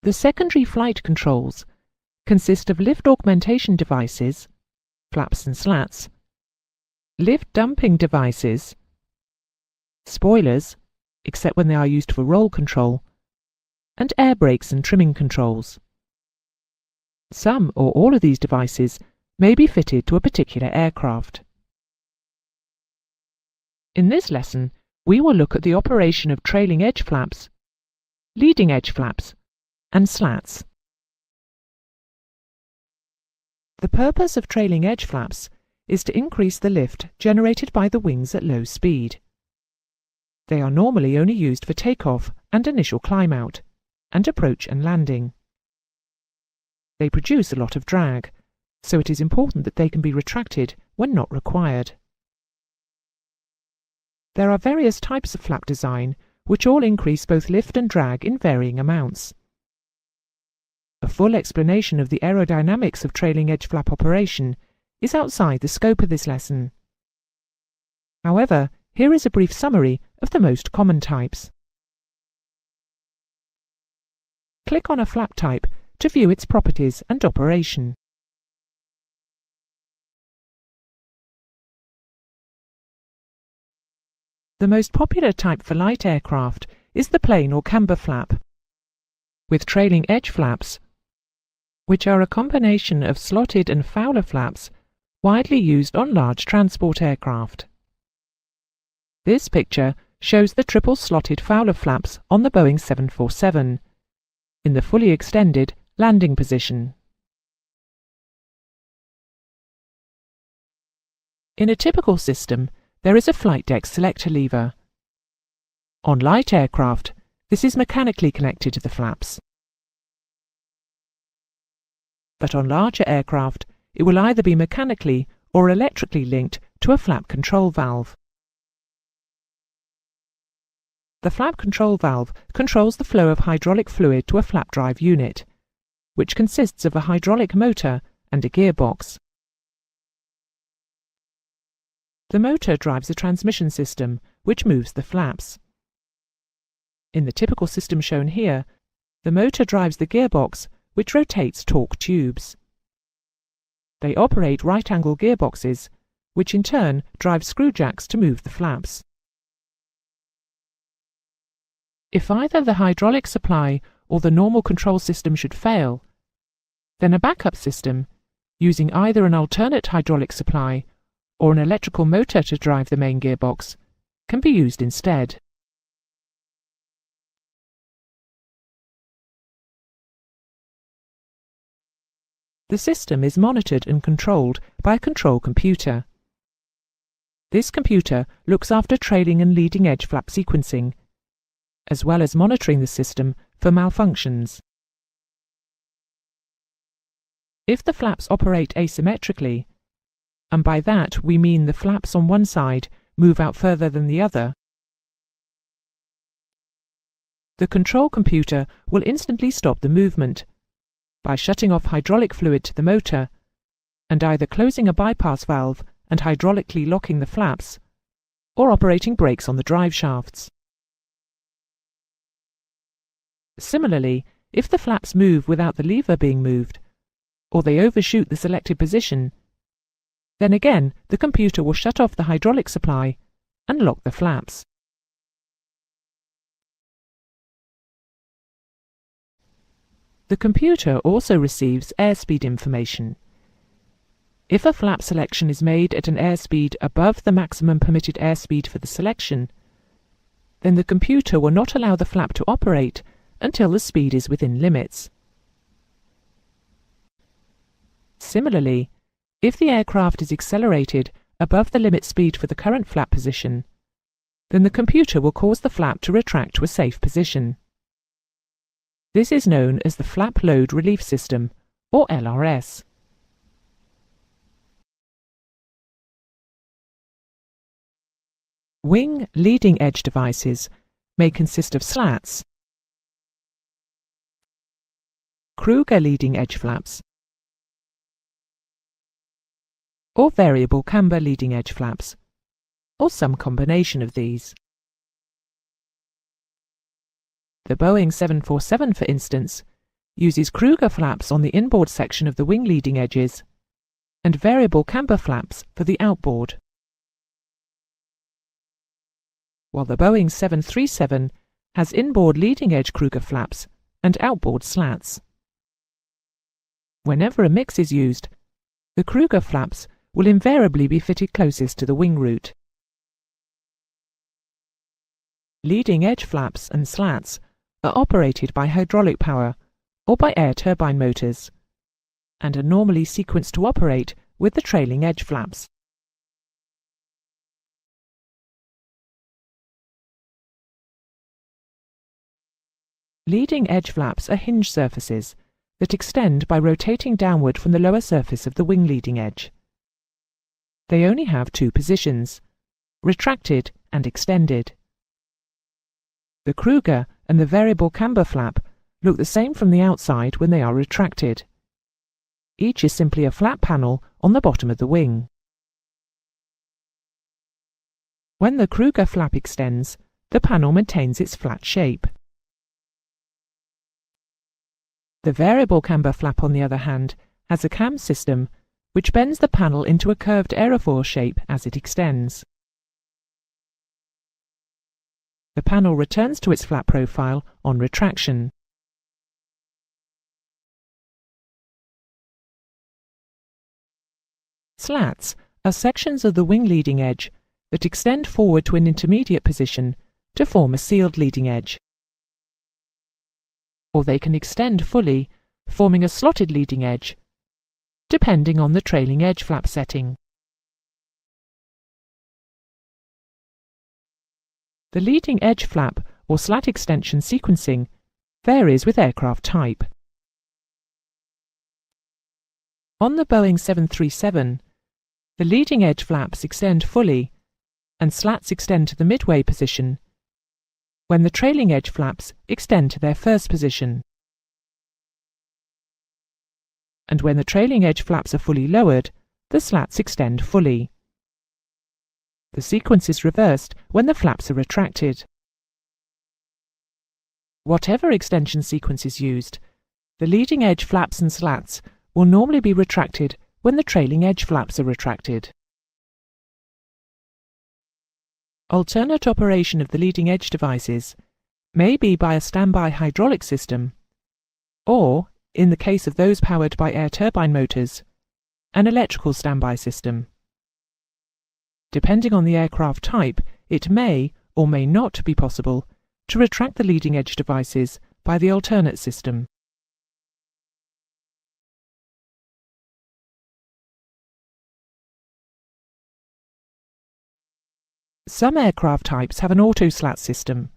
The secondary flight controls consist of lift augmentation devices, flaps and slats, lift dumping devices, spoilers, except when they are used for roll control, and air brakes and trimming controls. Some or all of these devices may be fitted to a particular aircraft. In this lesson, we will look at the operation of trailing edge flaps, leading edge flaps, and slats. The purpose of trailing edge flaps is to increase the lift generated by the wings at low speed. They are normally only used for takeoff and initial climb out, and approach and landing. They produce a lot of drag, so it is important that they can be retracted when not required. There are various types of flap design which all increase both lift and drag in varying amounts. A full explanation of the aerodynamics of trailing edge flap operation is outside the scope of this lesson. However, here is a brief summary of the most common types. Click on a flap type to view its properties and operation. The most popular type for light aircraft is the plain or camber flap, with trailing edge flaps, which are a combination of slotted and Fowler flaps widely used on large transport aircraft. This picture shows the triple slotted Fowler flaps on the Boeing 747 in the fully extended landing position. In a typical system, there is a flight deck selector lever. On light aircraft, this is mechanically connected to the flaps. But on larger aircraft, it will either be mechanically or electrically linked to a flap control valve. The flap control valve controls the flow of hydraulic fluid to a flap drive unit, which consists of a hydraulic motor and a gearbox. The motor drives the transmission system, which moves the flaps. In the typical system shown here, the motor drives the gearbox, which rotates torque tubes. They operate right-angle gearboxes, which in turn drive screw jacks to move the flaps. If either the hydraulic supply or the normal control system should fail, then a backup system, using either an alternate hydraulic supply or an electrical motor to drive the main gearbox, can be used instead. The system is monitored and controlled by a control computer. This computer looks after trailing and leading edge flap sequencing, as well as monitoring the system for malfunctions. If the flaps operate asymmetrically, and by that we mean the flaps on one side move out further than the other, the control computer will instantly stop the movement by shutting off hydraulic fluid to the motor and either closing a bypass valve and hydraulically locking the flaps, or operating brakes on the drive shafts. Similarly, if the flaps move without the lever being moved, or they overshoot the selected position, then again the computer will shut off the hydraulic supply and lock the flaps. The computer also receives airspeed information. If a flap selection is made at an airspeed above the maximum permitted airspeed for the selection, then the computer will not allow the flap to operate until the speed is within limits. Similarly, if the aircraft is accelerated above the limit speed for the current flap position, then the computer will cause the flap to retract to a safe position. This is known as the Flap Load Relief System, or LRS. Wing leading edge devices may consist of slats, Kruger leading edge flaps, or variable camber leading edge flaps, or some combination of these. The Boeing 747, for instance, uses Kruger flaps on the inboard section of the wing leading edges and variable camber flaps for the outboard, while the Boeing 737 has inboard leading edge Kruger flaps and outboard slats. Whenever a mix is used, the Kruger flaps will invariably be fitted closest to the wing root. Leading edge flaps and slats are operated by hydraulic power or by air turbine motors, and are normally sequenced to operate with the trailing edge flaps. Leading edge flaps are hinge surfaces that extend by rotating downward from the lower surface of the wing leading edge. They only have two positions, retracted and extended. The Kruger and the variable camber flap look the same from the outside when they are retracted. Each is simply a flat panel on the bottom of the wing. When the Kruger flap extends, the panel maintains its flat shape. The variable camber flap, on the other hand, has a cam system which bends the panel into a curved aerofoil shape as it extends. The panel returns to its flat profile on retraction. Slats are sections of the wing leading edge that extend forward to an intermediate position to form a sealed leading edge. Or they can extend fully, forming a slotted leading edge, depending on the trailing edge flap setting. The leading edge flap or slat extension sequencing varies with aircraft type. On the Boeing 737, the leading edge flaps extend fully and slats extend to the midway position, when the trailing edge flaps extend to their first position. And when the trailing edge flaps are fully lowered, the slats extend fully. The sequence is reversed when the flaps are retracted. Whatever extension sequence is used, the leading edge flaps and slats will normally be retracted when the trailing edge flaps are retracted. Alternate operation of the leading edge devices may be by a standby hydraulic system, or, in the case of those powered by air turbine motors, an electrical standby system. Depending on the aircraft type, it may or may not be possible to retract the leading edge devices by the alternate system. Some aircraft types have an auto-slat system,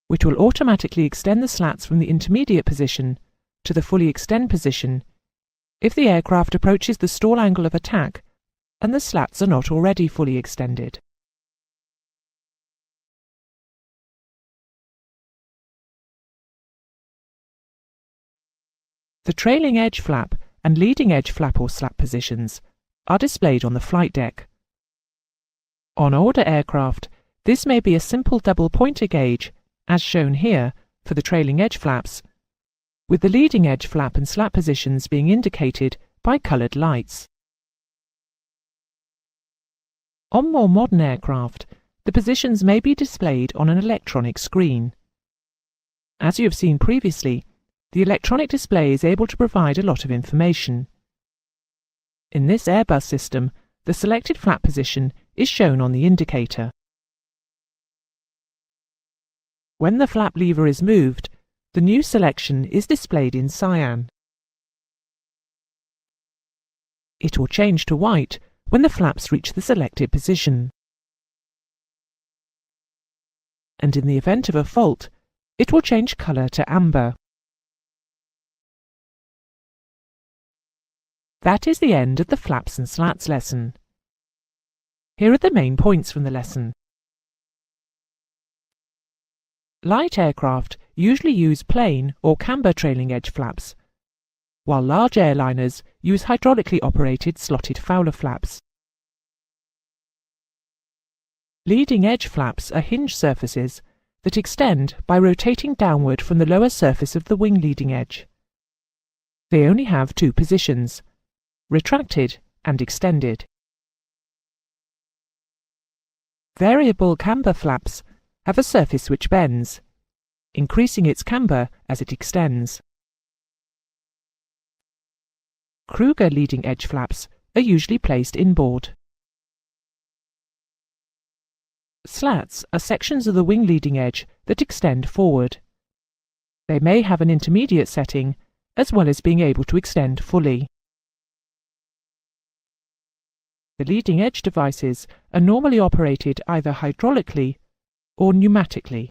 which will automatically extend the slats from the intermediate position to the fully extend position if the aircraft approaches the stall angle of attack and the slats are not already fully extended. The trailing edge flap and leading edge flap or slat positions are displayed on the flight deck. On older aircraft, this may be a simple double pointer gauge, as shown here for the trailing edge flaps, with the leading edge flap and slat positions being indicated by coloured lights. On more modern aircraft, the positions may be displayed on an electronic screen. As you have seen previously, the electronic display is able to provide a lot of information. In this Airbus system, the selected flap position is shown on the indicator. When the flap lever is moved, the new selection is displayed in cyan. It will change to white when the flaps reach the selected position. And in the event of a fault, it will change colour to amber. That is the end of the flaps and slats lesson. Here are the main points from the lesson. Light aircraft usually use plain or camber trailing edge flaps, while large airliners use hydraulically operated slotted Fowler flaps. Leading edge flaps are hinge surfaces that extend by rotating downward from the lower surface of the wing leading edge They only have two positions, retracted and extended. Variable camber flaps have a surface which bends, increasing its camber as it extends. Kruger leading edge flaps are usually placed inboard. Slats are sections of the wing leading edge that extend forward. They may have an intermediate setting, as well as being able to extend fully. The leading edge devices are normally operated either hydraulically or pneumatically.